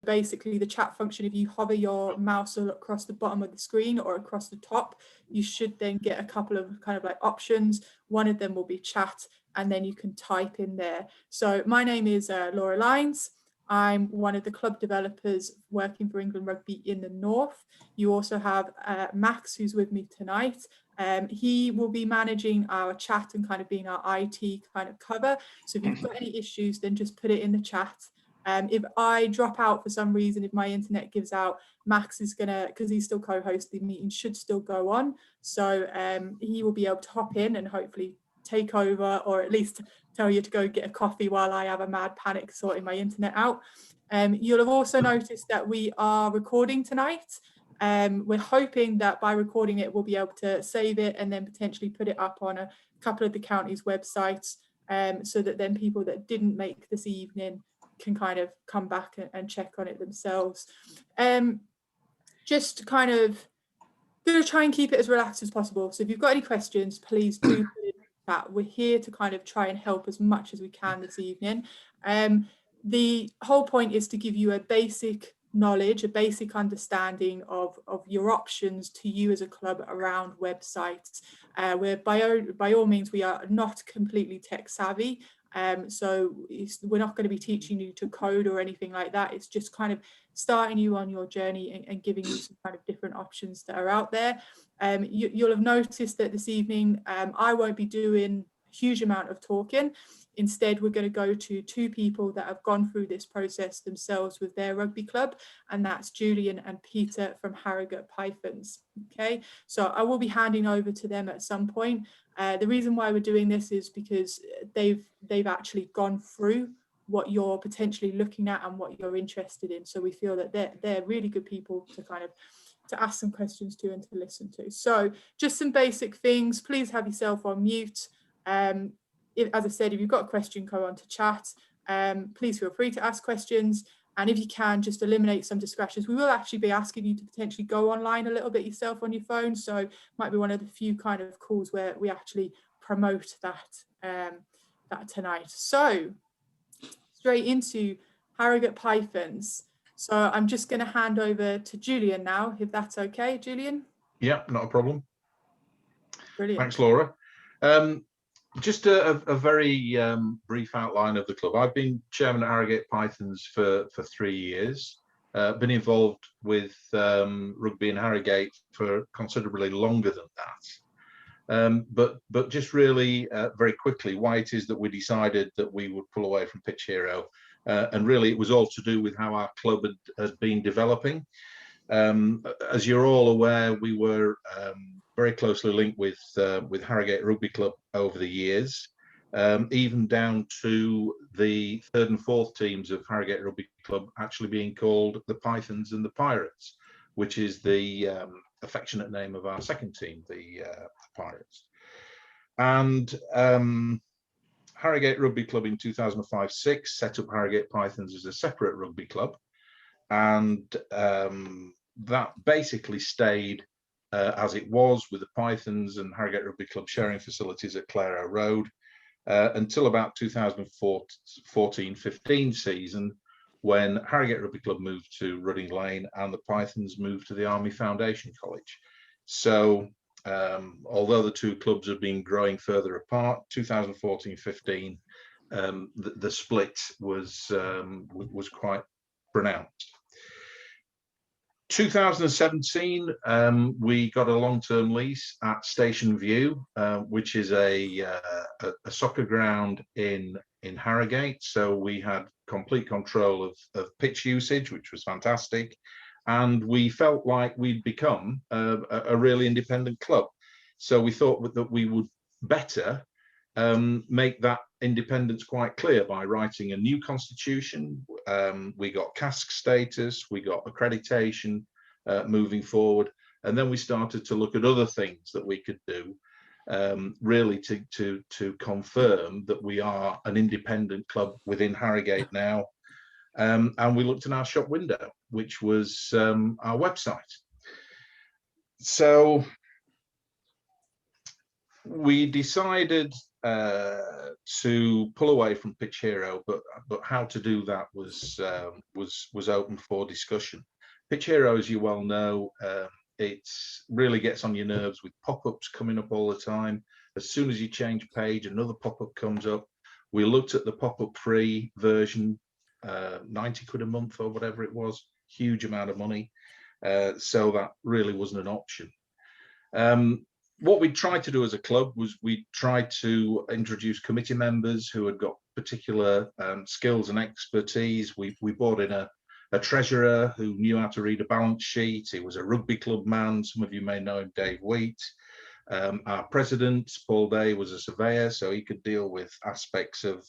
basically the chat function, if you hover your mouse across the bottom of the screen or across the top, you should then get a couple of kind of like options. One of them will be chat, and then you can type in there. So my name is Laura Lyons. I'm one of the club developers working for England Rugby in the North. You also have Max, who's with me tonight. He will be managing our chat and kind of being our IT kind of cover. So if you've got any issues, then just put it in the chat. If I drop out for some reason, if my internet gives out, Max is gonna, because he's still co-host, the meeting should still go on. So he will be able to hop in and hopefully take over, or at least tell you to go get a coffee while I have a mad panic sorting my internet out. You'll have also noticed that we are recording tonight. We're hoping that by recording it, we'll be able to save it and then potentially put it up on a couple of the county's websites, so that then people that didn't make this evening can kind of come back and check on it themselves. Just kind of going to try and keep it as relaxed as possible. So if you've got any questions, please do put it in the chat. We're here to kind of try and help as much as we can this evening. The whole point is to give you a basic knowledge, a basic understanding of your options to you as a club around websites. Where by all means, we are not completely tech savvy. So we're not going to be teaching you to code or anything like that. It's just kind of starting you on your journey and giving you some kind of different options that are out there. You'll have noticed that this evening I won't be doing a huge amount of talking. Instead, we're going to go to two people that have gone through this process themselves with their rugby club, and that's Julian and Peter from Harrogate Pythons. Okay, so I will be handing over to them at some point. The reason why we're doing this is because they've actually gone through what you're potentially looking at and what you're interested in. So we feel that they're really good people to kind of to ask some questions to and to listen to. So just some basic things. Please have yourself on mute. As I said, if you've got a question, go on to chat. Please feel free to ask questions. And if you can, just eliminate some distractions. We will actually be asking you to potentially go online a little bit yourself on your phone. So it might be one of the few kind of calls where we actually promote that, that tonight. So straight into Harrogate Pythons. So I'm just going to hand over to Julian now, if that's okay, Julian. Yeah, not a problem. Brilliant. Thanks, Laura. Just a very brief outline of the club. I've been chairman at Harrogate Pythons for 3 years. Been involved with rugby in Harrogate for considerably longer than that. But just really very quickly, why it is that we decided that we would pull away from Pitch Hero. And really, it was all to do with how our club had been developing. As you're all aware, we were very closely linked with Harrogate Rugby Club over the years, even down to the 3rd and 4th teams of Harrogate Rugby Club actually being called the Pythons and the Pirates, which is the affectionate name of our 2nd team, the Pirates. And Harrogate Rugby Club in 2005-06 set up Harrogate Pythons as a separate rugby club, and that basically stayed as it was, with the Pythons and Harrogate Rugby Club sharing facilities at Clare Road until about 2014-15 season, when Harrogate Rugby Club moved to Rudding Lane and the Pythons moved to the Army Foundation College. So although the two clubs have been growing further apart, 2014-15 the split was quite pronounced. 2017, we got a long-term lease at Station View, which is a soccer ground in Harrogate. So we had complete control of pitch usage, which was fantastic. And we felt like we'd become a really independent club. So we thought that we would better make that independence quite clear by writing a new constitution. We got cask status, we got accreditation moving forward, and then we started to look at other things that we could do, really to confirm that we are an independent club within Harrogate now. And we looked in our shop window, which was our website. So we decided to pull away from Pitch Hero, but how to do that was open for discussion. Pitch Hero, as you well know, it really gets on your nerves with pop-ups coming up all the time. As soon as you change page, another pop-up comes up. We looked at the pop-up free version, 90 quid a month or whatever it was, huge amount of money. So that really wasn't an option. What we tried to do as a club was we tried to introduce committee members who had got particular skills and expertise. We brought in a treasurer who knew how to read a balance sheet. He was a rugby club man. Some of you may know him, Dave Wheat. Our president, Paul Day, was a surveyor, so he could deal with aspects of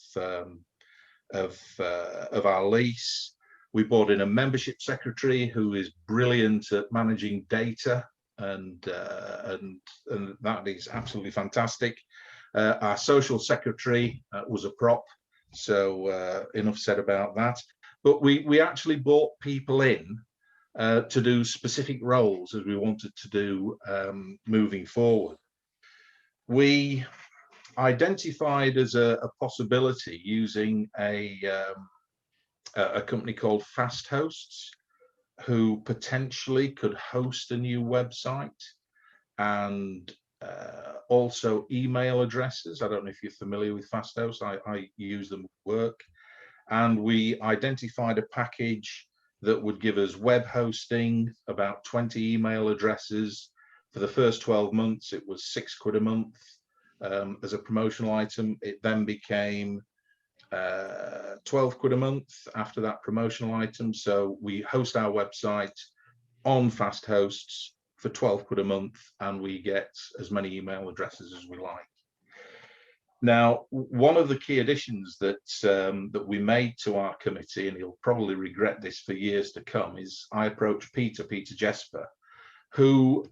our lease. We brought in a membership secretary who is brilliant at managing data, and that is absolutely fantastic. Our social secretary was a prop, so enough said about that. But we actually brought people in to do specific roles as we wanted to do moving forward. We identified as a possibility using a company called Fast Hosts, who potentially could host a new website and also email addresses. I don't know if you're familiar with Fast Hosts. I use them at work. And we identified a package that would give us web hosting, about 20 email addresses. For the first 12 months, it was 6 quid a month as a promotional item. It then became 12 quid a month after that promotional item. So we host our website on Fast Hosts for 12 quid a month, and we get as many email addresses as we like. Now, one of the key additions that we made to our committee, and he'll probably regret this for years to come, is I approached Peter Jesper, who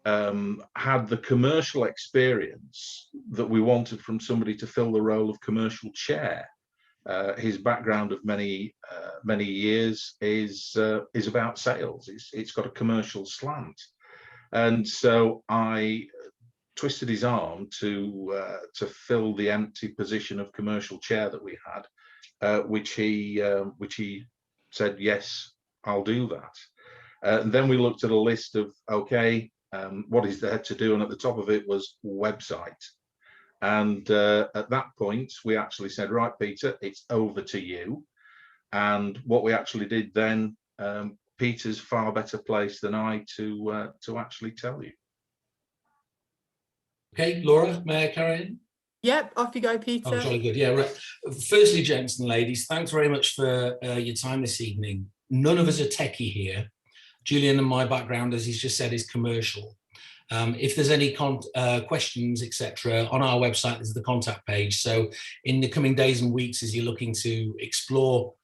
had the commercial experience that we wanted from somebody to fill the role of commercial chair. His background of many years is about sales. It's got a commercial slant, and so I twisted his arm to fill the empty position of commercial chair that we had, which he said, yes, I'll do that. And then we looked at a list of, okay, what is there to do? And at the top of it was website. And at that point, we actually said, right, Peter, it's over to you. And what we actually did then, Peter's far better placed than I to actually tell you. Okay, Laura, may I carry on? Yep, off you go, Peter. Oh, jolly good. Yeah, right. Firstly, gents and ladies, thanks very much for your time this evening. None of us are techie here. Julian and my background, as he's just said, is commercial. If there's any questions, etc., on our website, there's the contact page. So in the coming days and weeks, as you're looking to explore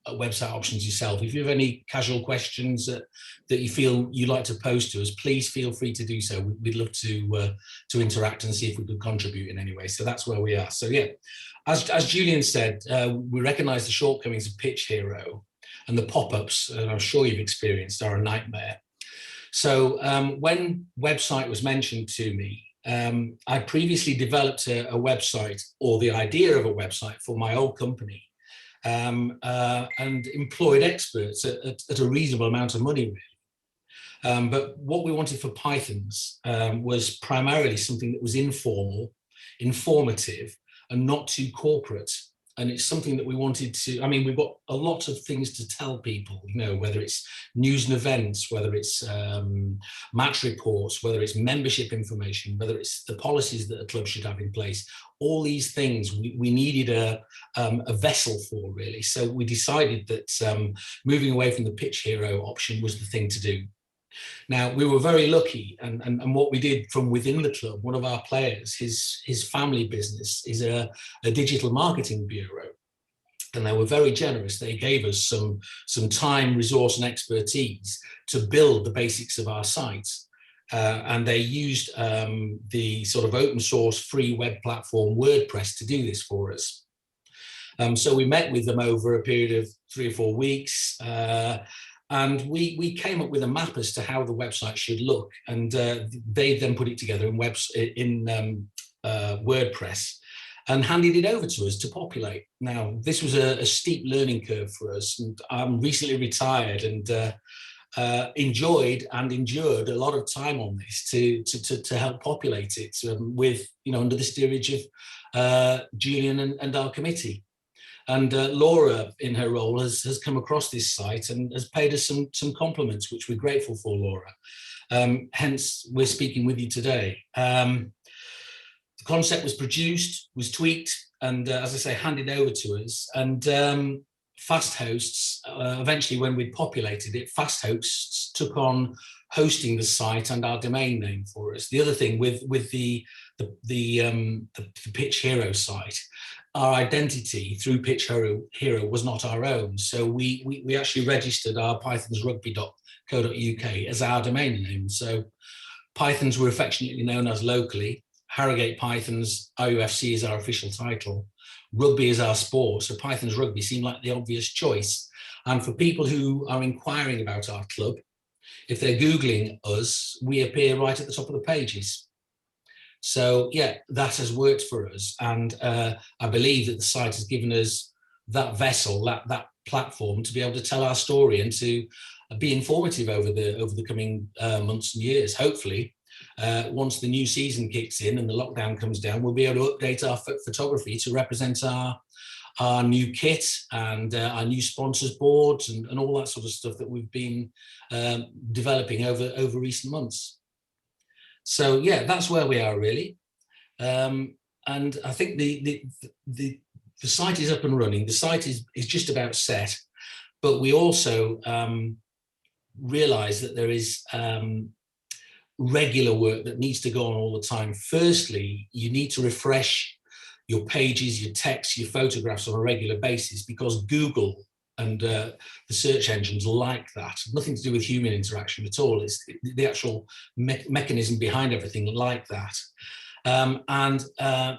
website options yourself, if you have any casual questions that you feel you'd like to pose to us, please feel free to do so. We'd love to interact and see if we could contribute in any way. So that's where we are. So yeah, as Julian said, we recognise the shortcomings of Pitch Hero, and the pop-ups, and I'm sure you've experienced, are a nightmare. So when website was mentioned to me, I previously developed a website, or the idea of a website, for my old company, and employed experts at a reasonable amount of money, really. But what we wanted for Pythons was primarily something that was informal, informative, and not too corporate. And it's something that we wanted to, I mean, we've got a lot of things to tell people, you know, whether it's news and events, whether it's match reports, whether it's membership information, whether it's the policies that a club should have in place. All these things we needed a vessel for, really. So we decided that moving away from the Pitch Hero option was the thing to do. Now, we were very lucky, and what we did from within the club, one of our players, his family business is a digital marketing bureau, and they were very generous. They gave us some time, resource, and expertise to build the basics of our site, and they used the sort of open source free web platform Wordpress to do this for us. So we met with them over a period of 3 or 4 weeks, and we came up with a map as to how the website should look, and they then put it together in WordPress, and handed it over to us to populate. Now, this was a steep learning curve for us, and I'm recently retired and enjoyed and endured a lot of time on this to help populate it with, under the steerage of Julian and our committee. And Laura, in her role, has come across this site and has paid us some compliments, which we're grateful for, Laura. Hence, we're speaking with you today. The concept was produced, was tweaked, and as I say, handed over to us. And Fast Hosts, eventually when we populated it, Fast Hosts took on hosting the site and our domain name for us. The other thing with the Pitch Hero site, our identity through Pitch Hero was not our own. So we actually registered our pythonsrugby.co.uk as our domain name. So Pythons were affectionately known as locally. Harrogate Pythons, RUFC is our official title. Rugby is our sport, so Pythons Rugby seemed like the obvious choice. And for people who are inquiring about our club, if they're Googling us, we appear right at the top of the pages. So yeah, that has worked for us. And I believe that the site has given us that vessel, that platform to be able to tell our story and to be informative over the coming months and years. Hopefully, once the new season kicks in and the lockdown comes down, we'll be able to update our photography to represent our new kit and our new sponsors boards and all that sort of stuff that we've been developing over recent months. So yeah, that's where we are really. And I think the site is up and running. The site is just about set, but we also realize that there is regular work that needs to go on all the time. Firstly, you need to refresh your pages, your text, your photographs on a regular basis, because Google and the search engines like that. Nothing to do with human interaction at all. It's the actual mechanism behind everything like that. And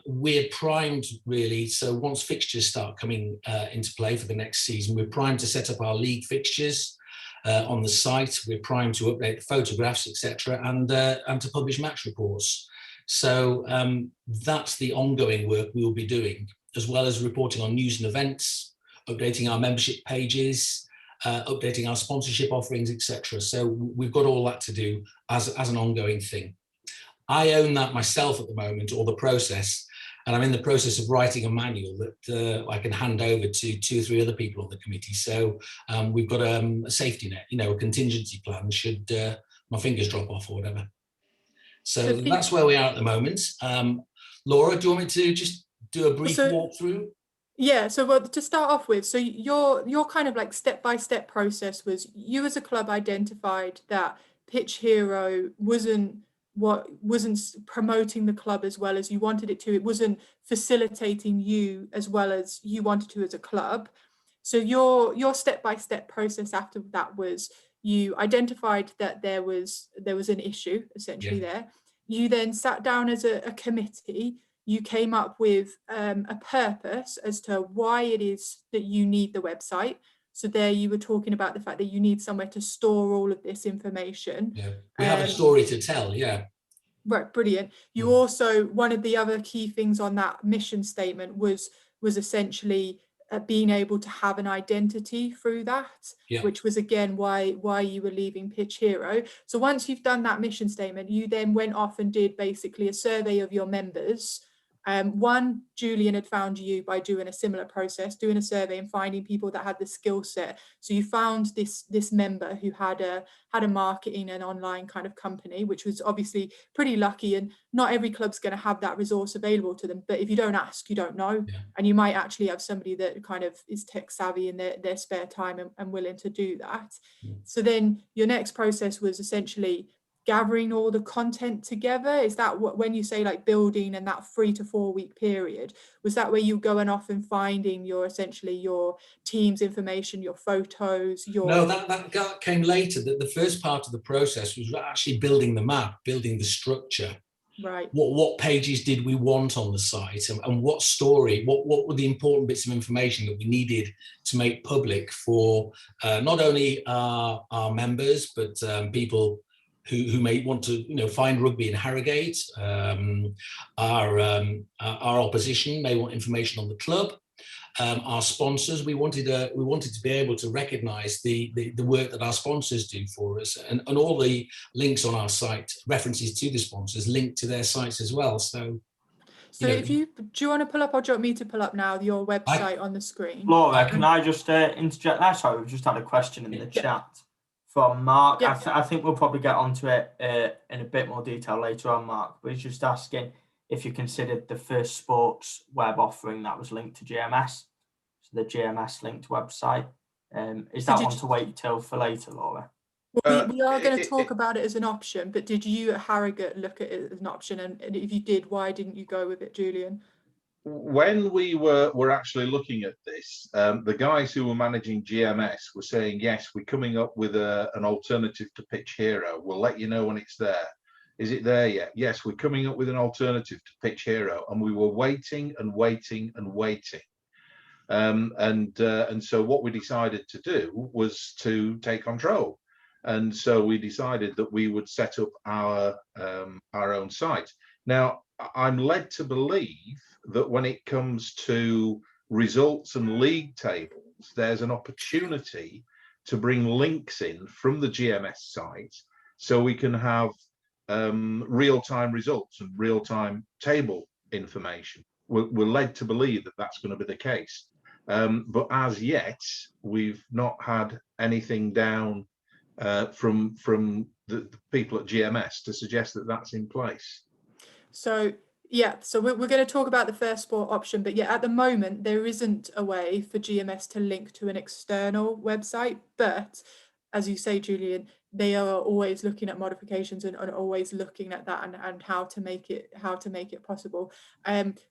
we're primed really. So once fixtures start coming into play for the next season, we're primed to set up our league fixtures on the site. We're primed to update the photographs, etc., and to publish match reports. So that's the ongoing work we will be doing, as well as reporting on news and events, updating our membership pages, updating our sponsorship offerings, etc. So we've got all that to do as an ongoing thing. I own that myself at the moment, or the process, and I'm in the process of writing a manual that I can hand over to 2 or 3 other people on the committee. So we've got a safety net, a contingency plan should my fingers drop off or whatever. So that's where we are at the moment. Laura, do you want me to just do a brief walkthrough? Yeah, so well, to start off with, so your kind of like step-by-step process was you as a club identified that Pitch Hero wasn't promoting the club as well as you wanted it to. It wasn't facilitating you as well as you wanted to as a club. So your step-by-step process after that was you identified that there was an issue essentially there. You then sat down as a committee. You came up with a purpose as to why it is that you need the website. So there you were talking about the fact that you need somewhere to store all of this information. Yeah, we have a story to tell, yeah. Right, brilliant. You also, one of the other key things on that mission statement was essentially being able to have an identity through that, which was again why you were leaving Pitch Hero. So once you've done that mission statement, you then went off and did basically a survey of your members. Julian had found you by doing a similar process, doing a survey and finding people that had the skill set. So you found this member who had a marketing and online kind of company, which was obviously pretty lucky, and not every club's going to have that resource available to them. But if you don't ask, you don't know. And you might actually have somebody that kind of is tech savvy in their spare time and willing to do that. So then your next process was essentially gathering all the content together. Is that what, when you say like building and that 3 to 4 week period, was that where you going off and finding your team's information, your photos, No, that came later. The first part of the process was actually building the map, building the structure. Right. What pages did we want on the site, and what story, what were the important bits of information that we needed to make public for not only our members, but people who may want to find rugby in Harrogate. Our opposition may want information on the club. Our sponsors, we wanted to be able to recognise the work that our sponsors do for us, and all the links on our site, references to the sponsors, linked to their sites as well. So do you want to pull up, or do you want me to pull up now your website on the screen? Laura, can I just interject there? Sorry, we've just had a question in the chat from Mark. I think we'll probably get onto it in a bit more detail later on, Mark. But he's just asking if you considered the FirstSport's web offering that was linked to GMS, so the GMS linked website. Is that one to wait till for later, Laura? Well, we are going to talk about it as an option, but did you at Harrogate look at it as an option? And if you did, why didn't you go with it, Julian? When we were actually looking at this, the guys who were managing GMS were saying, yes, we're coming up with an alternative to Pitch Hero. We'll let you know when it's there. Is it there yet? Yes, we're coming up with an alternative to Pitch Hero. And we were waiting and waiting and waiting. And so what we decided to do was to take control. And so we decided that we would set up our own site. Now, I'm led to believe that when it comes to results and league tables, there's an opportunity to bring links in from the GMS site so we can have real-time results and real-time table information. We're led to believe that that's going to be the case. But as yet, we've not had anything down from the people at GMS to suggest that that's in place. So we're going to talk about the FirstSport option, but at the moment there isn't a way for GMS to link to an external website, but as you say, Julian, they are always looking at modifications and always looking at that and how to make it possible.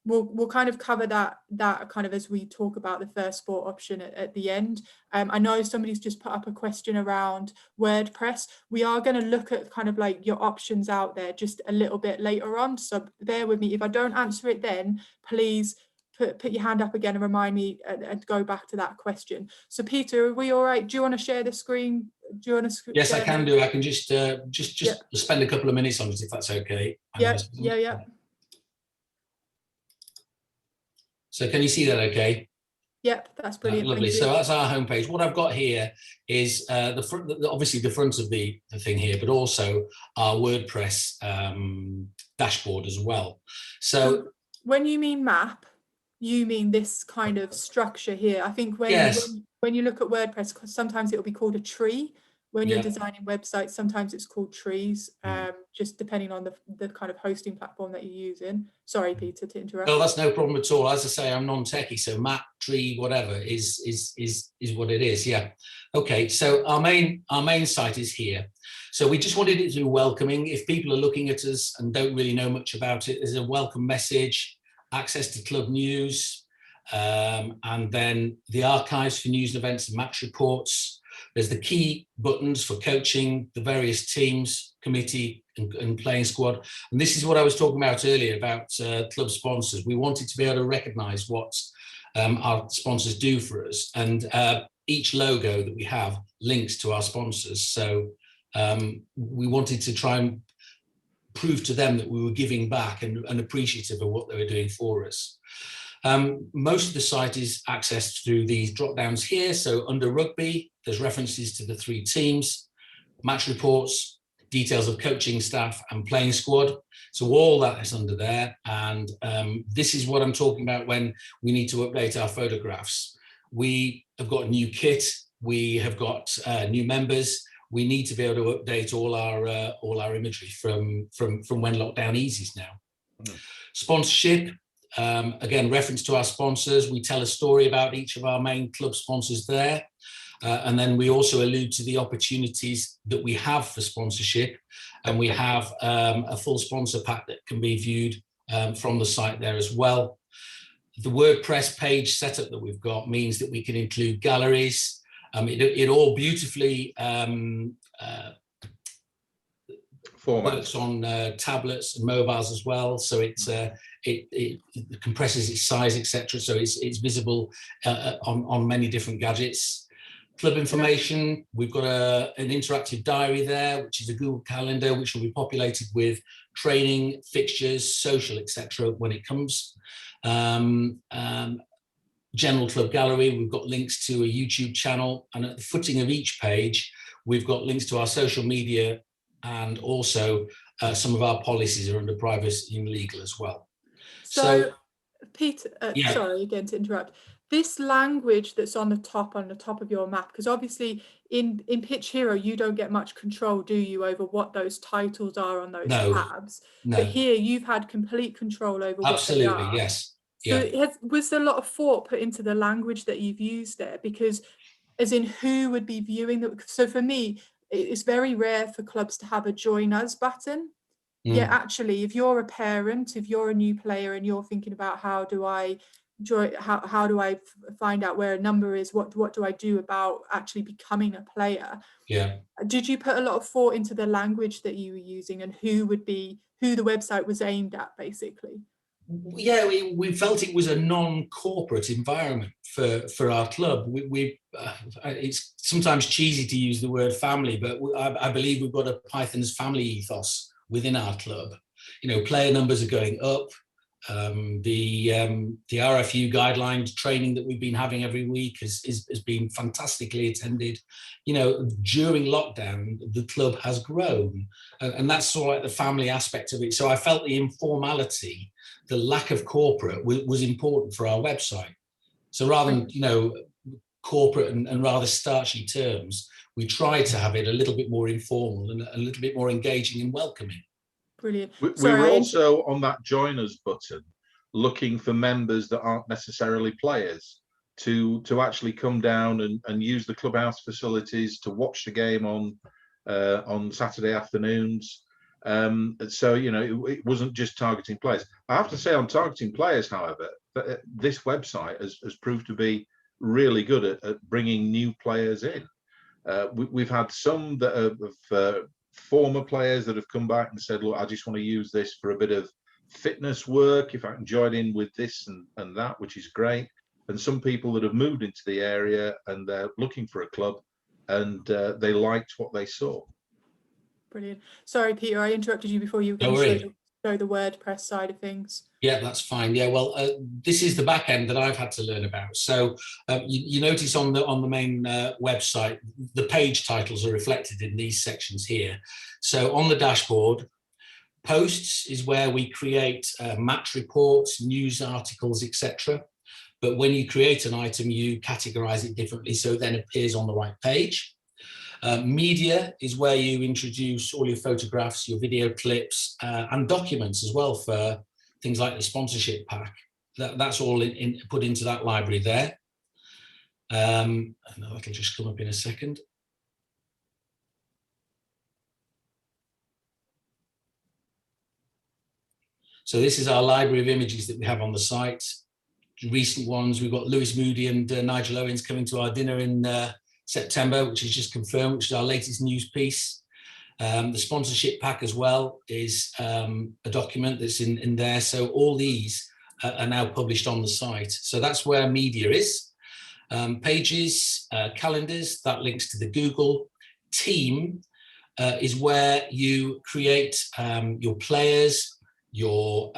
We'll kind of cover that kind of as we talk about the FirstSport option at the end. I know somebody's just put up a question around WordPress. We are going to look at kind of like your options out there just a little bit later on, so bear with me. If I don't answer it then, please put your hand up again and remind me and go back to that question. So Peter, are we all right? Do you want to share the screen? Do you want to? Yes, I can do. I can just spend a couple of minutes on it if that's okay. Yeah. So can you see that okay? Yep, that's brilliant. Lovely. So that's our homepage. What I've got here is obviously the front of the thing here, but also our WordPress dashboard as well. So when you mean map, you mean this kind of structure here. I think when you look at WordPress, sometimes it will be called a tree. When you're designing websites, sometimes it's called trees, just depending on the kind of hosting platform that you're using. Sorry, Peter, to interrupt. No, that's no problem at all. As I say, I'm non-techie, so map, tree, whatever is what it is. Yeah. Okay. So our main site is here. So we just wanted it to be welcoming. If people are looking at us and don't really know much about it, there's a welcome message, access to club news, and then the archives for news and events and match reports. There's the key buttons for coaching, the various teams, committee and playing squad. And this is what I was talking about earlier about club sponsors. We wanted to be able to recognise what our sponsors do for us. And each logo that we have links to our sponsors. So we wanted to try and prove to them that we were giving back and appreciative of what they were doing for us. Most of the site is accessed through these drop downs here. So under rugby, there's references to the 3 teams, match reports, details of coaching staff and playing squad. So all that is under there. And this is what I'm talking about when we need to update our photographs. We have got new kit. We have got new members. We need to be able to update all our imagery from when lockdown eases now. Sponsorship. Again, reference to our sponsors. We tell a story about each of our main club sponsors there. And then we also allude to the opportunities that we have for sponsorship. And we have a full sponsor pack that can be viewed from the site there as well. The WordPress page setup that we've got means that we can include galleries. It all beautifully works on tablets and mobiles as well. So it compresses its size, etc. So it's visible on many different gadgets. Club information, we've got an interactive diary there, which is a Google Calendar, which will be populated with training, fixtures, social, etc. when it comes. General club gallery, we've got links to a YouTube channel, and at the footing of each page, we've got links to our social media, and also some of our policies are under privacy and legal as well. So Peter, yeah. sorry again to interrupt. This language that's on the top of your map, because obviously in Pitch Hero you don't get much control, do you, over what those titles are on those tabs? No. But here you've had complete control over Absolutely, what they are. yes. So yeah. was there a lot of thought put into the language that you've used there? Because as in who would be viewing that? So for me, it's very rare for clubs to have a join us button. Yeah, actually, if you're a parent, if you're a new player and you're thinking about how do I join, how do I find out where a number is, what do I do about actually becoming a player? Yeah. Did you put a lot of thought into the language that you were using and who the website was aimed at, basically? Yeah, we felt it was a non-corporate environment for our club. It's sometimes cheesy to use the word family, but I believe we've got a Python's family ethos within our club. You know, player numbers are going up. The RFU guidelines training that we've been having every week has been fantastically attended. You know, during lockdown, the club has grown, and that's sort of like the family aspect of it. So I felt the informality, the lack of corporate was important for our website. So rather than, you know, corporate and rather starchy terms, we tried to have it a little bit more informal and a little bit more engaging and welcoming. Brilliant. We were also on that join us button looking for members that aren't necessarily players to actually come down and use the clubhouse facilities to watch the game on Saturday afternoons. So, you know, it wasn't just targeting players. I have to say, on targeting players, however, this website has proved to be really good at bringing new players in. We've had some that have former players that have come back and said, look, I just want to use this for a bit of fitness work, if I can join in with this and that, which is great. And some people that have moved into the area and they're looking for a club and they liked what they saw. Brilliant. Sorry, Peter, I interrupted you before you were going to show the WordPress side of things. Yeah, that's fine. Yeah, well, this is the back end that I've had to learn about. So you notice on the main website, the page titles are reflected in these sections here. So on the dashboard, posts is where we create match reports, news articles, etc. But when you create an item, you categorize it differently, so it then appears on the right page. Media is where you introduce all your photographs, your video clips, and documents as well for things like the sponsorship pack. That's all put into that library there. And that'll just come up in a second. So this is our library of images that we have on the site. Recent ones, we've got Lewis Moody and Nigel Owens coming to our dinner in September, which is just confirmed, which is our latest news piece. The sponsorship pack as well is a document that's in there. So all these are now published on the site. So that's where media is. Pages, calendars, that links to the Google. Team is where you create your players, your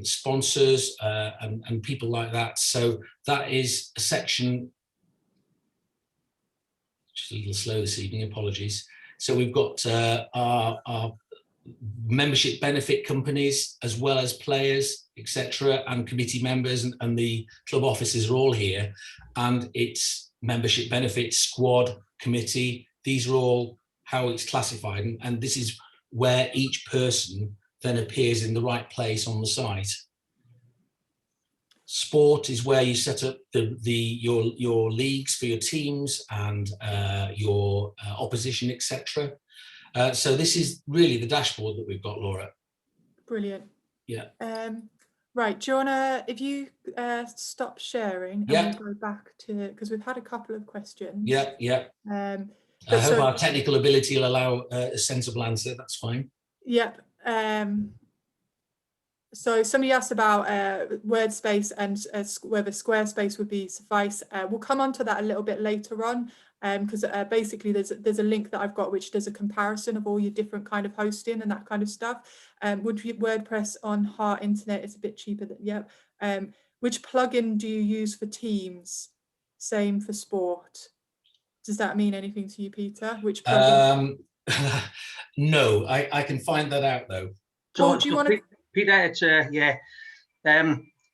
sponsors and people like that. So that is a section, just a little slow this evening, apologies. So we've got our membership benefit companies, as well as players, etc., and committee members, and the club officers are all here. And it's membership benefits, squad, committee. These are all how it's classified, and this is where each person then appears in the right place on the site. Sport is where you set up your leagues for your teams and your opposition, etc. So this is really the dashboard that we've got, Laura. Brilliant. Yeah. Right, do you wanna, if you stop sharing, and we'll go back to, because we've had a couple of questions. Yeah, yeah. I hope our technical ability will allow a sensible answer. That's fine. Yep. So somebody asked about WordSpace and whether Squarespace would be suffice. We'll come on to that a little bit later on. because basically there's a link that I've got which does a comparison of all your different kind of hosting and that kind of stuff. Would WordPress on Heart Internet is a bit cheaper than, yep. Which plugin do you use for Teams? Same for Sport. Does that mean anything to you, Peter? Which plugin? No, I can find that out though. So, do you want to? Peter, it's yeah.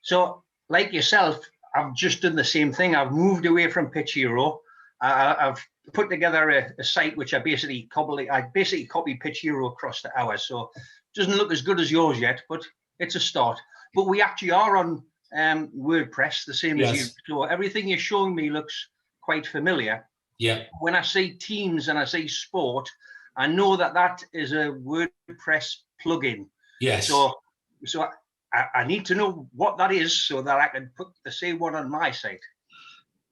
So like yourself, I've just done the same thing. I've moved away from Pitch Hero. I've put together a site which I basically copied Pitch Hero across to ours. So it doesn't look as good as yours yet, but it's a start. But we actually are on WordPress, the same as you. So everything you're showing me looks quite familiar. Yeah. When I say Teams and I say Sport, I know that is a WordPress plugin. Yes. So I need to know what that is so that I can put the same one on my site.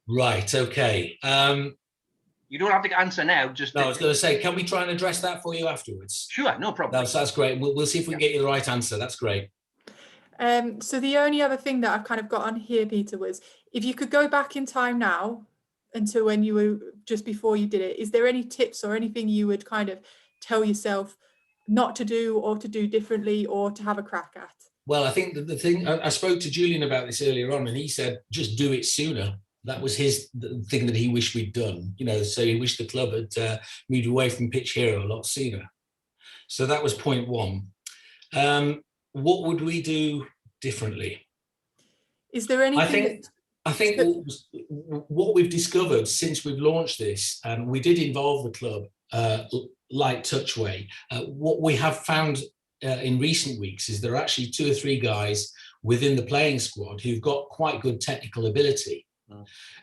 Right. Okay. You don't have to answer now. Just no, I was going to say, can we try and address that for you afterwards? Sure, no problem. That's great. We'll see if we can get you the right answer. That's great. So the only other thing that I've kind of got on here, Peter, was if you could go back in time now until when you were just before you did it, is there any tips or anything you would kind of tell yourself not to do or to do differently or to have a crack at? Well, I think that the thing, I spoke to Julian about this earlier on, and he said, just do it sooner. That was the thing that he wished we'd done, you know, so he wished the club had moved away from Pitch Hero a lot sooner. So that was point one. What would we do differently? Is there anything? I think what we've discovered since we've launched this, and we did involve the club light touch way, what we have found in recent weeks is there are actually 2 or 3 guys within the playing squad who've got quite good technical ability.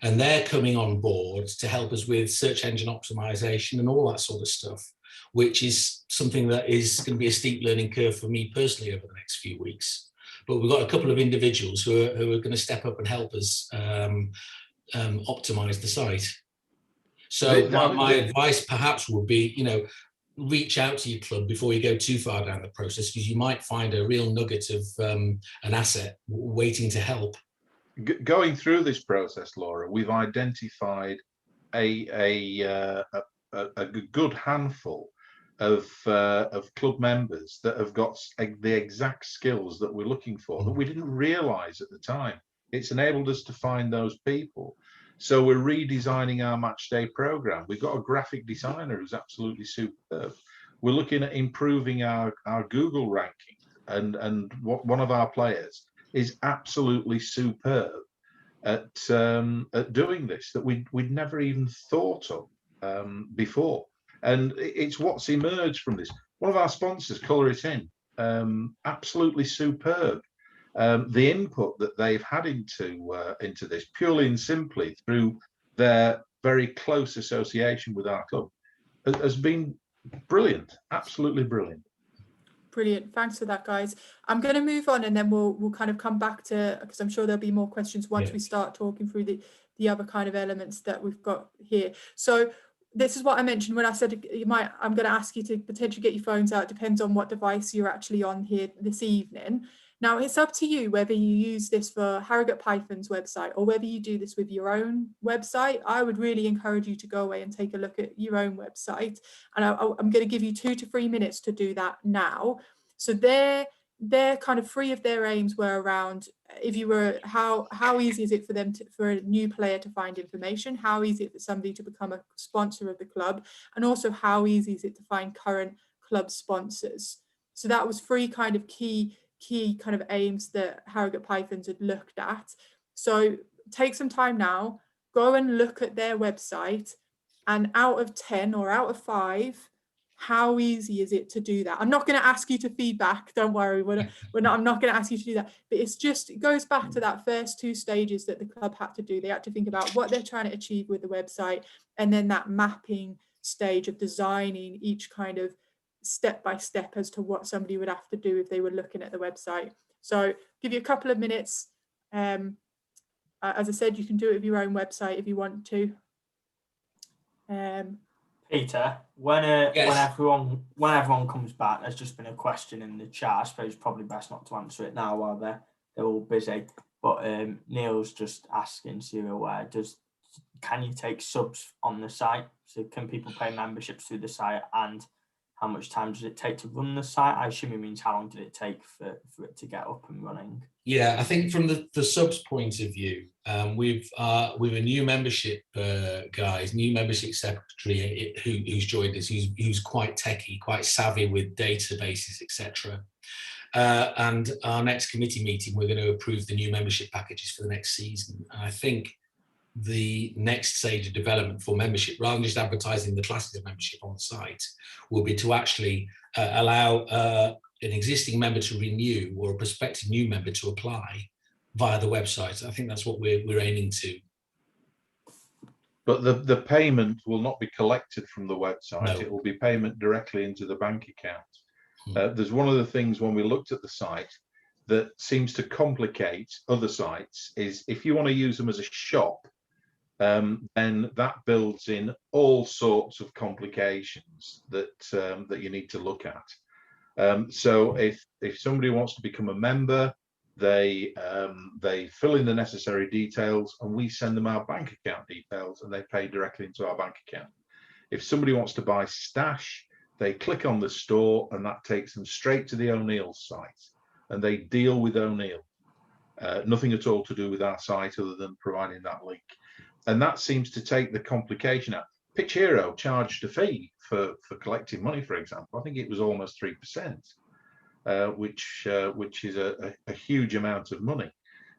And they're coming on board to help us with search engine optimization and all that sort of stuff, which is something that is going to be a steep learning curve for me personally over the next few weeks. But we've got a couple of individuals who are going to step up and help us optimize the site. So my advice perhaps would be, you know, reach out to your club before you go too far down the process, because you might find a real nugget of an asset waiting to help. Going through this process, Laura, we've identified a good handful of club members that have got the exact skills that we're looking for that we didn't realize at the time. It's enabled us to find those people. So we're redesigning our match day program. We've got a graphic designer who's absolutely superb. We're looking at improving our Google ranking, and one of our players is absolutely superb at doing this that we'd never even thought of before. And it's what's emerged from this. One of our sponsors, Colour It In, absolutely superb. The input that they've had into this purely and simply through their very close association with our club has been brilliant, absolutely brilliant. Brilliant. Thanks for that, guys. I'm going to move on, and then we'll kind of come back to, because I'm sure there'll be more questions once we start talking through the other kind of elements that we've got here. So this is what I mentioned when I said I'm going to ask you to potentially get your phones out. It depends on what device you're actually on here this evening. Now, it's up to you whether you use this for Harrogate Python's website or whether you do this with your own website. I would really encourage you to go away and take a look at your own website. And I'm going to give you 2 to 3 minutes to do that now. So they're kind of 3 of their aims were around, if you were, how easy is it for them for a new player to find information? How easy is it for somebody to become a sponsor of the club? And also, how easy is it to find current club sponsors? So that was 3 kind of key kind of aims that Harrogate Pythons had looked at. So take some time now, go and look at their website, and out of 10 or out of 5, how easy is it to do that? I'm not going to ask you to feedback, don't worry, I'm not going to ask you to do that, but it goes back to that first 2 stages that the club had to do. They had to think about what they're trying to achieve with the website, and then that mapping stage of designing each kind of step by step as to what somebody would have to do if they were looking at the website. So give you a couple of minutes. As I said, you can do it with your own website if you want to. Peter, when everyone comes back, there's just been a question in the chat. I suppose it's probably best not to answer it now while they're all busy. But Neil's just asking, so you're aware, can you take subs on the site? So can people pay memberships through the site, and how much time does it take to run the site? I assume it means how long did it take for it to get up and running? Yeah, I think from the subs point of view, we've a new membership new membership secretary who's joined us, who's quite techie, quite savvy with databases, etc. And our next committee meeting, we're going to approve the new membership packages for the next season. And I think the next stage of development for membership, rather than just advertising the classes of membership on the site, will be to actually allow an existing member to renew, or a prospective new member to apply via the website. I think that's what we're aiming to. But the payment will not be collected from the website. No. It will be payment directly into the bank account. There's one of the things when we looked at the site that seems to complicate other sites is if you want to use them as a shop, then that builds in all sorts of complications that you need to look at. So if somebody wants to become a member, they fill in the necessary details, and we send them our bank account details, and they pay directly into our bank account. If somebody wants to buy stash, they click on the store, and that takes them straight to the O'Neill site, and they deal with O'Neill. Nothing at all to do with our site other than providing that link. And that seems to take the complication out. Pitch Hero charged a fee for collecting money, for example. I think it was almost 3%, which is a huge amount of money.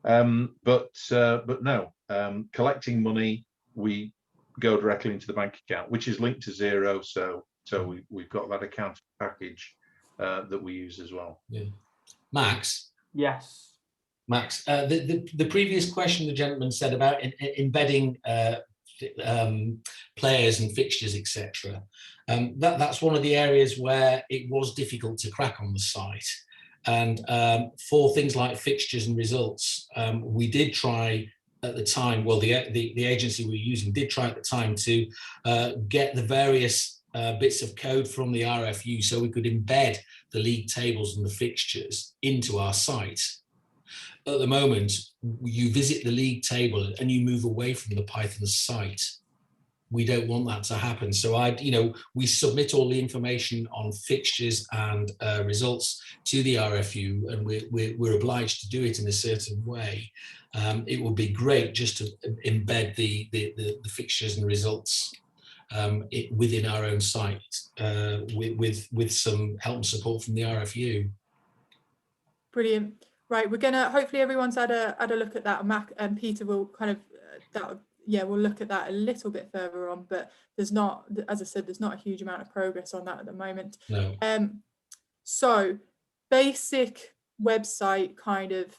But no, collecting money, we go directly into the bank account, which is linked to Xero. So we've got that account package that we use as well. Yeah. Max? Yes. Max, the previous question the gentleman said about embedding players and fixtures, etc. That's one of the areas where it was difficult to crack on the site. And for things like fixtures and results, we did try at the time, well, the agency we were using did try at the time to get the various bits of code from the RFU so we could embed the league tables and the fixtures into our site. At the moment, you visit the league table and you move away from the Python site. We don't want that to happen. So we submit all the information on fixtures and results to the RFU, and we're obliged to do it in a certain way. It would be great just to embed the fixtures and results within our own site with some help and support from the RFU. Brilliant. Right, we're gonna, hopefully everyone's had a look at that. Mac and Peter will kind of we'll look at that a little bit further on, but there's not, as I said, there's not a huge amount of progress on that at the moment. No. So basic website kind of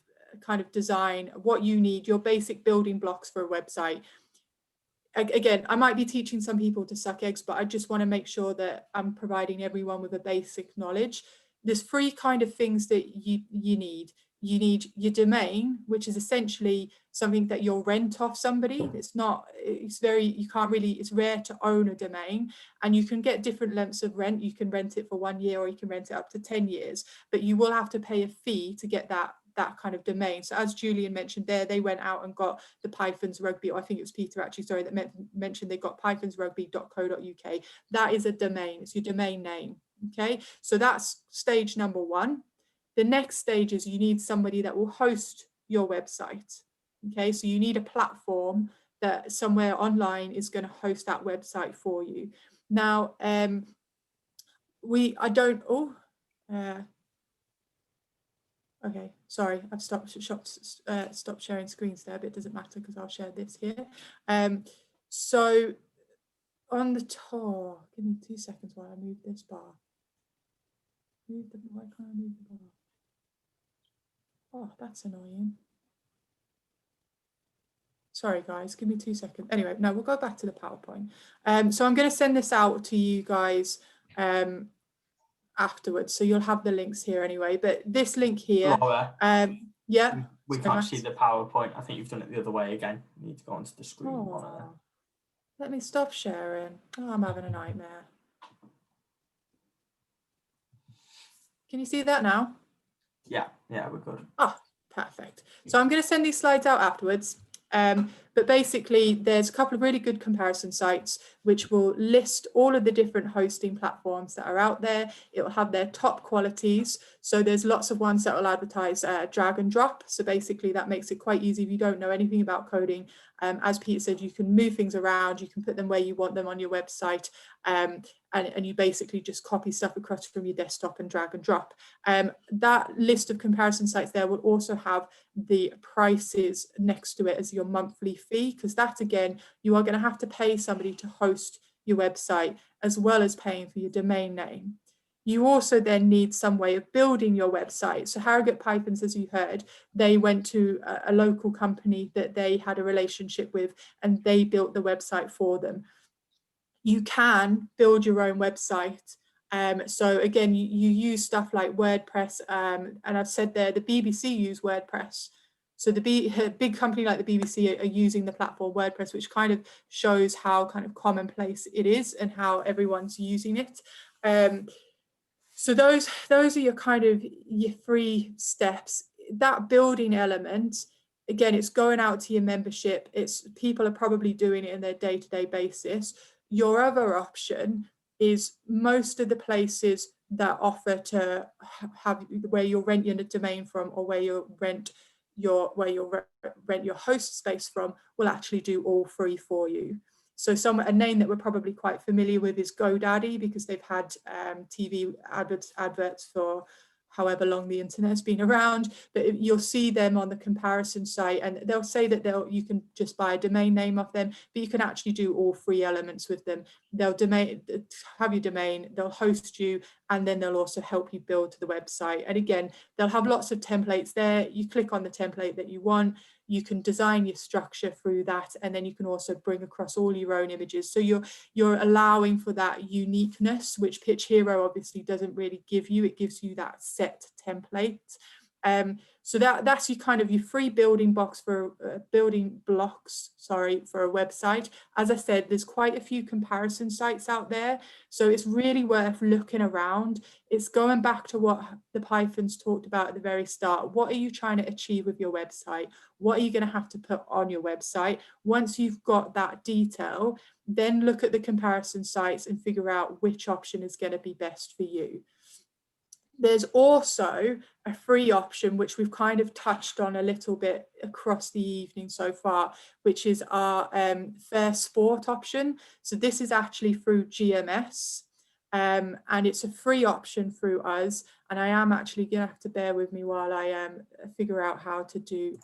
design, what you need, your basic building blocks for a website. Again, I might be teaching some people to suck eggs, but I just want to make sure that I'm providing everyone with a basic knowledge. There's 3 kind of things that you need. You need your domain, which is essentially something that you'll rent off somebody. It's rare to own a domain, and you can get different lengths of rent. You can rent it for 1 year, or you can rent it up to 10 years, but you will have to pay a fee to get that kind of domain. So as Julian mentioned there, they went out and got the Pythons Rugby, or I think it was Peter actually, sorry, that mentioned they got pythonsrugby.co.uk. That is a domain, it's your domain name. Okay, so that's stage number 1. The next stage is you need somebody that will host your website. Okay, so you need a platform that somewhere online is going to host that website for you. Now, okay, sorry, I've stopped sharing screens there, but it doesn't matter because I'll share this here. So on the top, give me 2 seconds while I move this bar. Why can't I move the bar? Oh, that's annoying. Sorry guys, give me 2 seconds. Anyway, no, we'll go back to the PowerPoint. So I'm going to send this out to you guys afterwards, so you'll have the links here anyway. But this link here, Laura, yeah, we can't see the PowerPoint. I think you've done it the other way again. You need to go onto the screen. Let me stop sharing. Oh, I'm having a nightmare. Can you see that now? Yeah, we're good. Oh, perfect. So I'm going to send these slides out afterwards. But basically, there's a couple of really good comparison sites which will list all of the different hosting platforms that are out there. It will have their top qualities. So there's lots of ones that will advertise drag and drop. So basically, that makes it quite easy if you don't know anything about coding. As Peter said, you can move things around, you can put them where you want them on your website, and you basically just copy stuff across from your desktop and drag and drop. That list of comparison sites there will also have the prices next to it as your monthly fee, because that, again, you are going to have to pay somebody to host your website as well as paying for your domain name. You also then need some way of building your website. So Harrogate Pythons, as you heard, they went to a local company that they had a relationship with, and they built the website for them. You can build your own website. So again, you use stuff like WordPress, and I've said there, the BBC use WordPress. So a big company like the BBC are using the platform WordPress, which kind of shows how kind of commonplace it is and how everyone's using it. So those are your kind of your 3 steps. That building element, again, it's going out to your membership. It's people are probably doing it in their day-to-day basis. Your other option is most of the places that offer to have where you'll rent your domain from, or where you'll rent your host space from, will actually do all 3 for you. So a name that we're probably quite familiar with is GoDaddy, because they've had TV adverts for however long the internet has been around. But you'll see them on the comparison site, and they'll say that you can just buy a domain name off them, but you can actually do all 3 elements with them. They'll have your domain, they'll host you, and then they'll also help you build to the website. And again, they'll have lots of templates there. You click on the template that you want, you can design your structure through that, and then you can also bring across all your own images. So you're allowing for that uniqueness, which Pitch Hero obviously doesn't really give you. It gives you that set template. So that's your kind of your free building blocks for a website. As I said, there's quite a few comparison sites out there, so it's really worth looking around. It's going back to what the Pythons talked about at the very start. What are you trying to achieve with your website? What are you going to have to put on your website? Once you've got that detail, then look at the comparison sites and figure out which option is going to be best for you. There's also a free option, which we've kind of touched on a little bit across the evening so far, which is our FirstSport option. So this is actually through GMS, and it's a free option through us. And I am actually going to have to bear with me while I figure out how to do.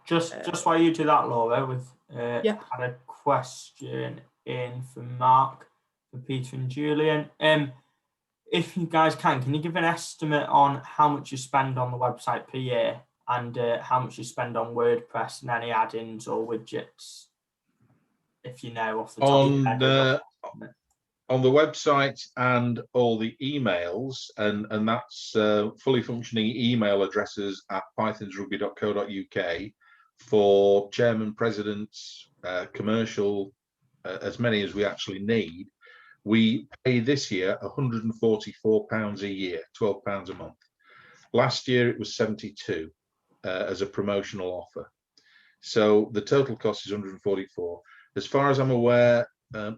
Just while you do that, Laura, we've had a question in from Mark, for Peter and Julian. If you guys can you give an estimate on how much you spend on the website per year, and how much you spend on WordPress and any add-ins or widgets, if you know off the top of your head? On the website and all the emails, and that's fully functioning email addresses at pythonsrugby.co.uk for chairman, presidents, commercial, as many as we actually need. We pay this year £144 a year, £12 a month. Last year it was 72 as a promotional offer. So the total cost is 144. As far as I'm aware,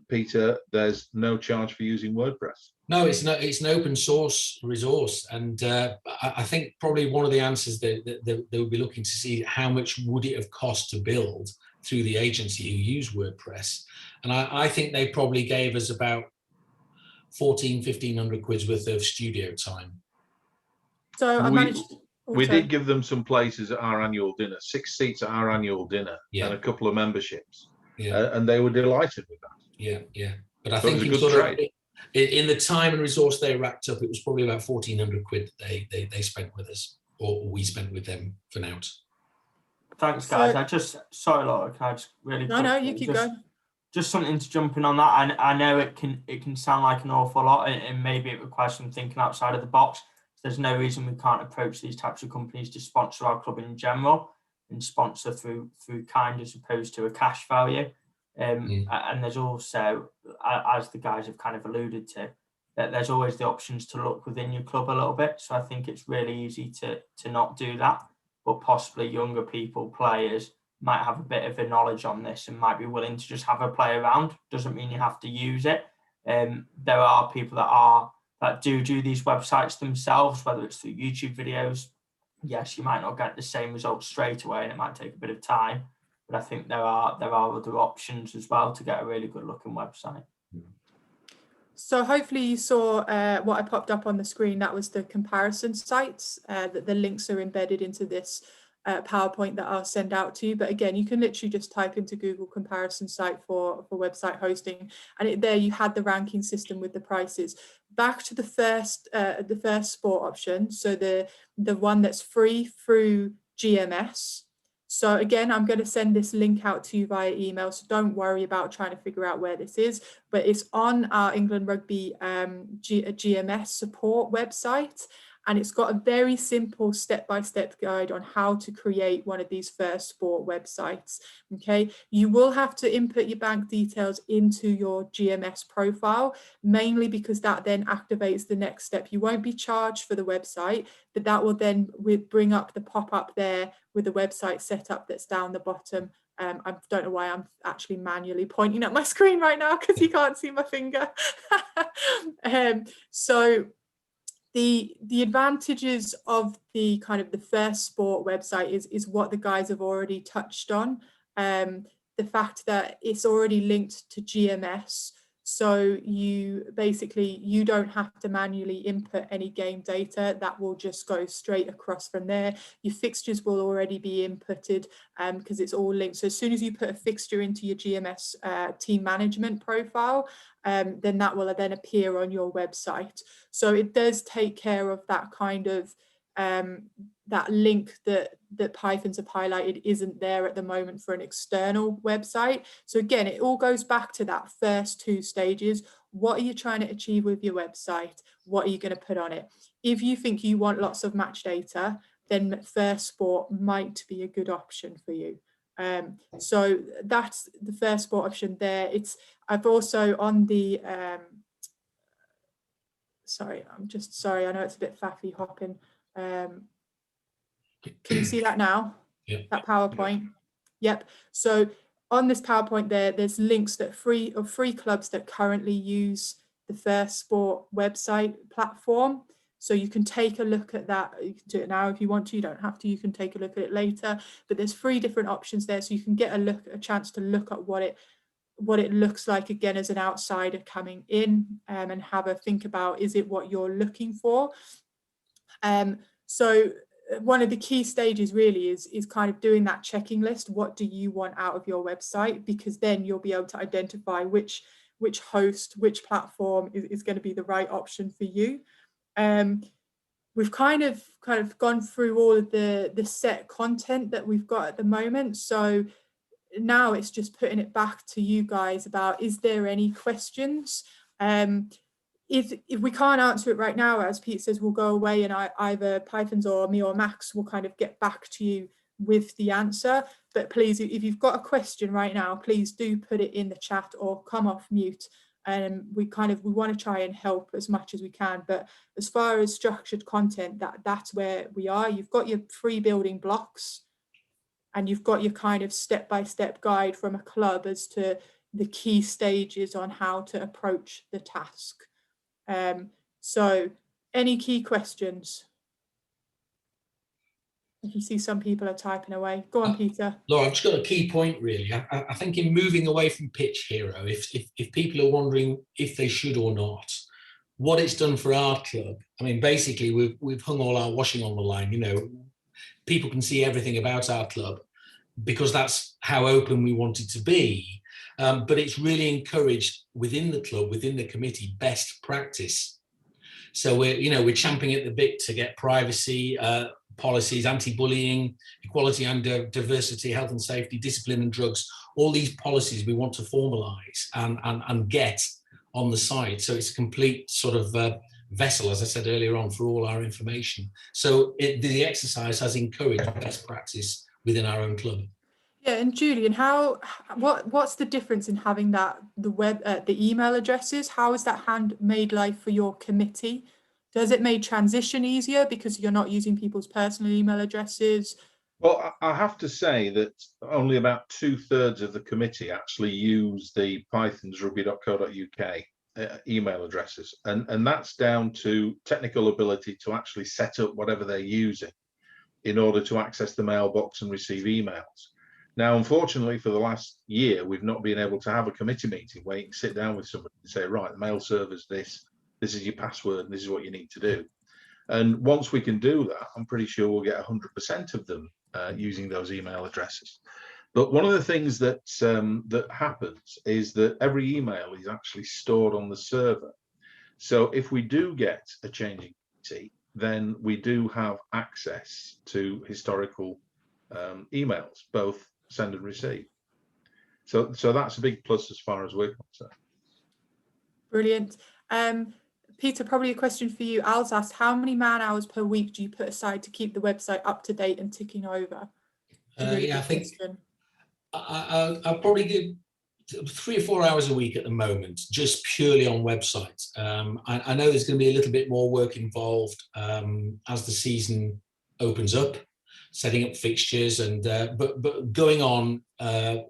Peter, there's no charge for using WordPress. No, it's an open source resource, and I think probably one of the answers that they would be looking to see, how much would it have cost to build through the agency who use WordPress, and I think they probably gave us about 1,500 quid's worth of studio time. So I managed. We did give them some places at our annual dinner, 6 seats at our annual dinner, and a couple of memberships, and they were delighted with that. Yeah. But I think in the time and resource they racked up, it was probably about 1,400 quid that they spent with us, or we spent with them for now. Thanks, guys. Sorry, Laura, can I just really quickly, no, you keep going. Just something to jump in on that. I know it can sound like an awful lot, and maybe it requires some thinking outside of the box. There's no reason we can't approach these types of companies to sponsor our club in general, and sponsor through kind as opposed to a cash value. And there's also, as the guys have kind of alluded to, that there's always the options to look within your club a little bit. So I think it's really easy to not do that, but possibly younger people, players, might have a bit of a knowledge on this and might be willing to just have a play around. Doesn't mean you have to use it. There are people that do these websites themselves, whether it's through YouTube videos. Yes, you might not get the same results straight away, and it might take a bit of time. But I think there are other options as well to get a really good looking website. So hopefully you saw what I popped up on the screen. That was the comparison sites, that the links are embedded into this PowerPoint that I'll send out to you. But again, you can literally just type into Google comparison site for website hosting, and there you had the ranking system with the prices. Back to the FirstSport option, so the one that's free through GMS. So again, I'm going to send this link out to you via email, so don't worry about trying to figure out where this is, but it's on our England Rugby GMS support website, and it's got a very simple step-by-step guide on how to create one of these FirstSport websites. Okay, you will have to input your bank details into your GMS profile, mainly because that then activates the next step. You won't be charged for the website, but that will then bring up the pop-up there with the website setup that's down the bottom. I don't know why I'm actually manually pointing at my screen right now because you can't see my finger. So the advantages of the kind of the FirstSport website is what the guys have already touched on. The fact that it's already linked to GMS. So you don't have to manually input any game data. That will just go straight across from there. Your fixtures will already be inputted because it's all linked. So as soon as you put a fixture into your GMS team management profile, then that will then appear on your website. So it does take care of that kind of that link that Pythons have highlighted isn't there at the moment for an external website. So again, it all goes back to that first two stages. What are you trying to achieve with your website? What are you going to put on it? If you think you want lots of match data, then FirstSport might be a good option for you. So that's the FirstSport option there. I've also on the sorry, I know it's a bit faffy hopping. Can you see that now? Yeah. That PowerPoint? Yep. So on this PowerPoint there's links that free clubs that currently use the FirstSport website platform. So you can take a look at that. You can do it now if you want to. You don't have to. You can take a look at it later. But there's 3 different options there, so you can get a chance to look at what it looks like again as an outsider coming in, and have a think about, is it what you're looking for? So one of the key stages really is kind of doing that checking list. What do you want out of your website? Because then you'll be able to identify which host, which platform is going to be the right option for you. We've kind of gone through all of the set content that we've got at the moment. So now it's just putting it back to you guys about, is there any questions? If we can't answer it right now, as Pete says, we'll go away and either Pythons or me or Max will kind of get back to you with the answer. But please, if you've got a question right now, please do put it in the chat or come off mute. We want to try and help as much as we can. But as far as structured content, that's where we are. You've got your 3 building blocks, and you've got your kind of step-by-step guide from a club as to the key stages on how to approach the task. So any key questions? I can see some people are typing away. Go on, Peter. Laura, I've just got a key point really. I think in moving away from Pitch Hero, if people are wondering if they should or not, what it's done for our club, I mean, basically we've hung all our washing on the line. You know, people can see everything about our club because that's how open we want it to be. But it's really encouraged within the club, within the committee, best practice. So we're champing at the bit to get privacy policies, anti-bullying, equality and diversity, health and safety, discipline and drugs. All these policies we want to formalise and get on the site. So it's a complete sort of vessel, as I said earlier on, for all our information. So the exercise has encouraged best practice within our own club. Yeah, and Julian, what's the difference in having the email addresses? How has that made life for your committee? Does it make transition easier because you're not using people's personal email addresses? Well, I have to say that only about 2/3 of the committee actually use the pythonsrugby.co.uk email addresses, and that's down to technical ability to actually set up whatever they're using in order to access the mailbox and receive emails. Now, unfortunately, for the last year, we've not been able to have a committee meeting where you can sit down with somebody and say, right, the mail server's this is your password, and this is what you need to do. And once we can do that, I'm pretty sure we'll get 100% of them using those email addresses. But one of the things that that happens is that every email is actually stored on the server. So if we do get a changing committee, then we do have access to historical emails, both send and receive. So that's a big plus as far as we're concerned. Brilliant. Peter, probably a question for you. Al's asked, how many man hours per week do you put aside to keep the website up to date and ticking over? Really Yeah, I think question. I'll probably give 3 or 4 hours a week at the moment, just purely on websites. I know there's going to be a little bit more work involved as the season opens up, setting up fixtures, and but going on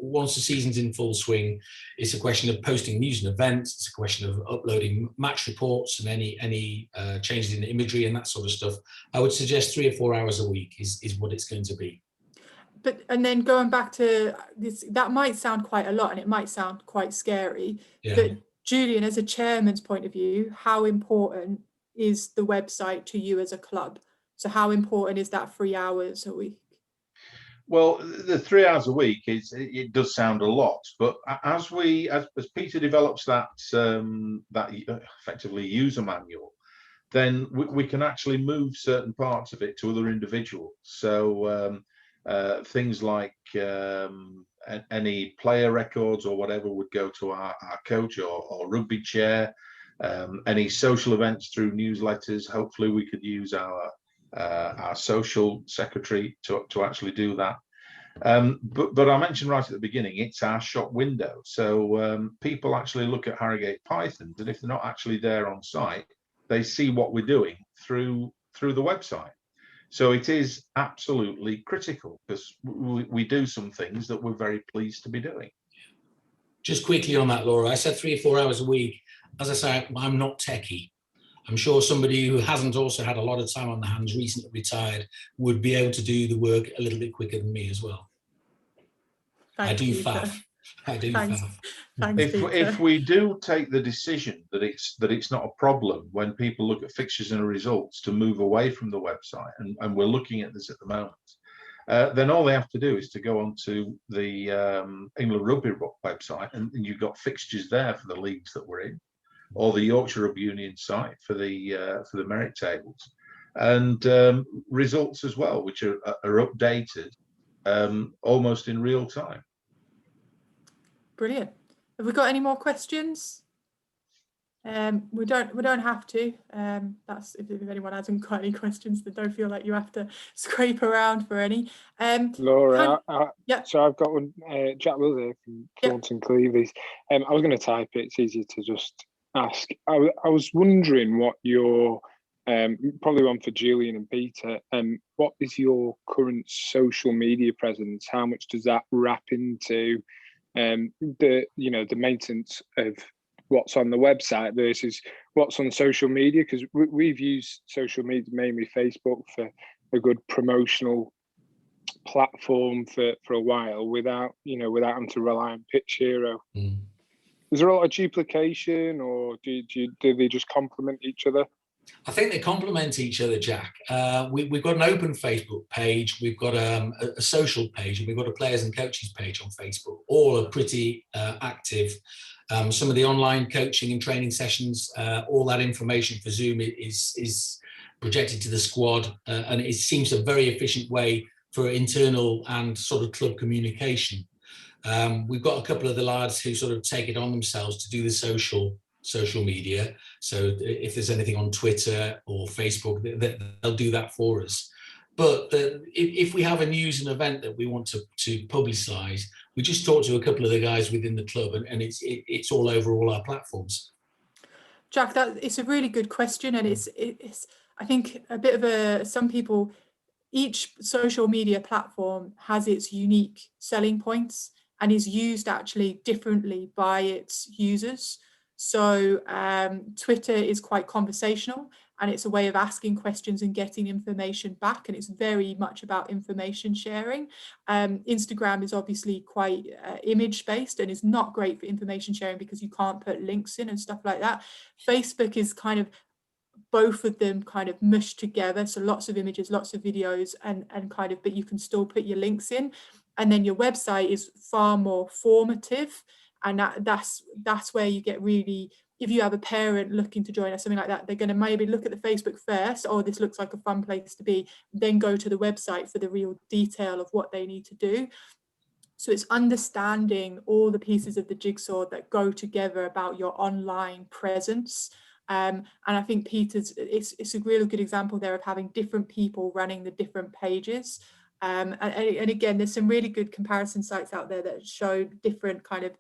once the season's in full swing, it's a question of posting news and events. It's a question of uploading match reports and any changes in the imagery and that sort of stuff. I would suggest 3 or 4 hours a week is what it's going to be. But, and then going back to this, that might sound quite a lot and it might sound quite scary, but Julian, as a chairman's point of view, how important is the website to you as a club? So how important is that 3 hours a week? Well, the 3 hours a week it does sound a lot, but as Peter develops that effectively user manual, then we can actually move certain parts of it to other individuals. So things like any player records or whatever would go to our coach or rugby chair. Any social events through newsletters, hopefully we could use our social secretary to actually do that. But I mentioned right at the beginning, it's our shop window. So people actually look at Harrogate Pythons, and if they're not actually there on site, they see what we're doing through the website. So it is absolutely critical because we do some things that we're very pleased to be doing. Just quickly on that, Laura, I said 3 or 4 hours a week. As I say, I'm not techie. I'm sure somebody who hasn't also had a lot of time on their hands, recently retired, would be able to do the work a little bit quicker than me as well. I do faff. If we do take the decision that it's not a problem when people look at fixtures and results to move away from the website, and we're looking at this at the moment, then all they have to do is to go onto the England Rugby website, and you've got fixtures there for the leagues that we're in, or the Yorkshire Rugby Union site for the merit tables, and results as well, which are updated almost in real time. Brilliant. Have we got any more questions? We don't have to. That's if anyone hasn't got any questions, then don't feel like you have to scrape around for any. Laura, yeah. So I've got one. Jack Will here from Thornton Cleavies. I was going to type it. It's easier to just ask. I was wondering what your probably one for Julian and Peter. What is your current social media presence? How much does that wrap into the maintenance of what's on the website versus what's on social media? Because we've used social media, mainly Facebook, for a good promotional platform for a while without having to rely on Pitch Hero. Is there a lot of duplication, or do they just complement each other? I think they complement each other, Jack. We've got an open Facebook page, we've got a social page, and we've got a players and coaches page on Facebook. All are pretty active. Some of the online coaching and training sessions, all that information for Zoom is projected to the squad, and it seems a very efficient way for internal and sort of club communication. We've got a couple of the lads who sort of take it on themselves to do the social media. So if there's anything on Twitter or Facebook, they'll do that for us. But if we have a news and event that we want to publicise, we just talk to a couple of the guys within the club, and it's all over all our platforms. Jack, it's a really good question, and it's I think a bit of some people, each social media platform has its unique selling points and is used actually differently by its users. So Twitter is quite conversational, and it's a way of asking questions and getting information back, and it's very much about information sharing. Instagram is obviously quite image based and is not great for information sharing because you can't put links in and stuff like that. Facebook is kind of both of them kind of mushed together, so lots of images, lots of videos, and kind of, but you can still put your links in. And then your website is far more formative, and that's where you get really, if you have a parent looking to join or something like that, they're going to maybe look at the Facebook first, oh, this looks like a fun place to be, then go to the website for the real detail of what they need to do. So it's understanding all the pieces of the jigsaw that go together about your online presence. And I think Peter's, it's a really good example there of having different people running the different pages. And again, there's some really good comparison sites out there that show different kind of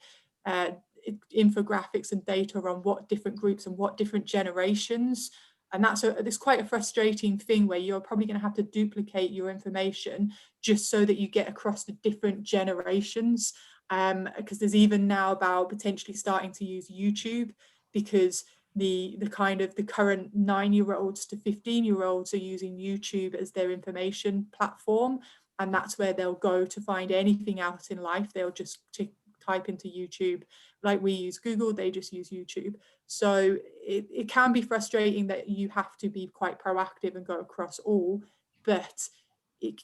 infographics and data on what different groups and what different generations. And it's quite a frustrating thing where you're probably going to have to duplicate your information just so that you get across the different generations. Because there's even now about potentially starting to use YouTube, because the current 9-year-olds to 15-year-olds are using YouTube as their information platform, and that's where they'll go to find anything else in life. They'll just type into YouTube, like we use Google, they just use YouTube. So it can be frustrating that you have to be quite proactive and go across all, but it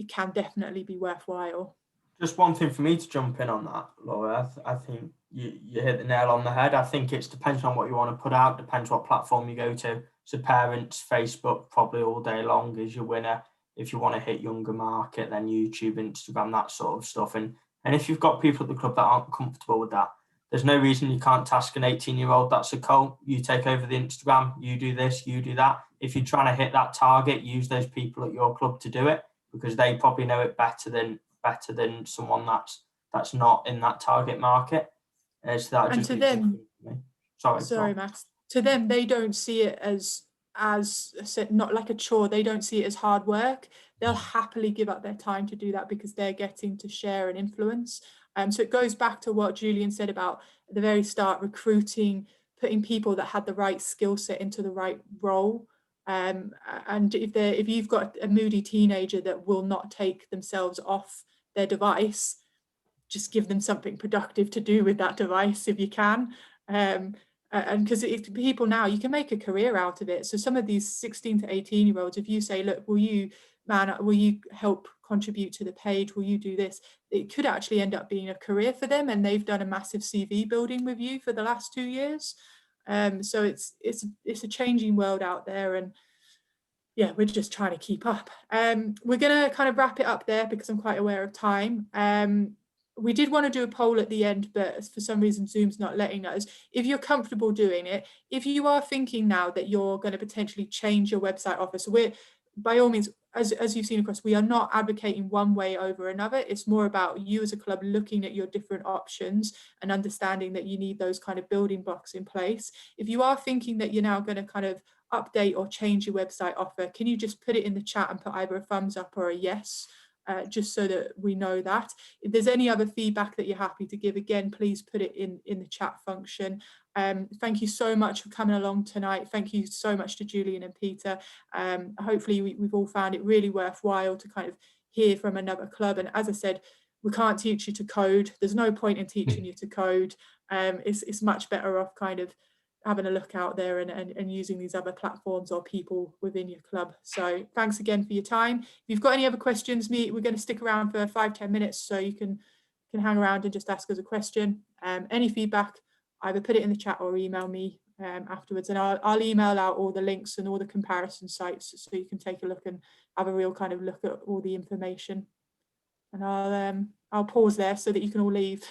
can definitely be worthwhile. Just one thing for me to jump in on that, Laura. I think you hit the nail on the head. I think it's depends on what you want to put out, depends what platform you go to. So parents, Facebook probably all day long is your winner. If you want to hit younger market, then YouTube, Instagram, that sort of stuff. And if you've got people at the club that aren't comfortable with that, there's no reason you can't task an 18-year-old that's a co. You take over the Instagram, you do this, you do that. If you're trying to hit that target, use those people at your club to do it, because they probably know it better than someone that's not in that target market. So that and to them, sorry, Max. To them, they don't see it as not like a chore. They don't see it as hard work. They'll happily give up their time to do that because they're getting to share and influence. So it goes back to what Julian said about at the very start, recruiting, putting people that had the right skill set into the right role. And if you've got a moody teenager that will not take themselves off their device, just give them something productive to do with that device if you can. And because people now, you can make a career out of it. So some of these 16 to 18-year-olds, if you say, look, will you help contribute to the page? Will you do this? It could actually end up being a career for them, and they've done a massive CV building with you for the last 2 years. So it's a changing world out there, and yeah, we're just trying to keep up. We're going to kind of wrap it up there because I'm quite aware of time. We did want to do a poll at the end, but for some reason Zoom's not letting us. If you're comfortable doing it, if you are thinking now that you're going to potentially change your website offer, so we're, by all means, as you've seen across, we are not advocating one way over another. It's more about you as a club looking at your different options and understanding that you need those kind of building blocks in place. If you are thinking that you're now going to kind of update or change your website offer, can you just put it in the chat and put either a thumbs up or a yes, just so that we know that. If there's any other feedback that you're happy to give, again, please put it in the chat function. Thank you so much for coming along tonight. Thank you so much to Julian and Peter. Hopefully we've all found it really worthwhile to kind of hear from another club. And as I said, we can't teach you to code. There's no point in teaching you to code. It's much better off kind of having a look out there and using these other platforms or people within your club. So thanks again for your time. If you've got any other questions, we're going to stick around for 5-10 minutes, so you can hang around and just ask us a question. Any feedback, either put it in the chat or email me afterwards, and I'll email out all the links and all the comparison sites so you can take a look and have a real kind of look at all the information. And I'll pause there so that you can all leave.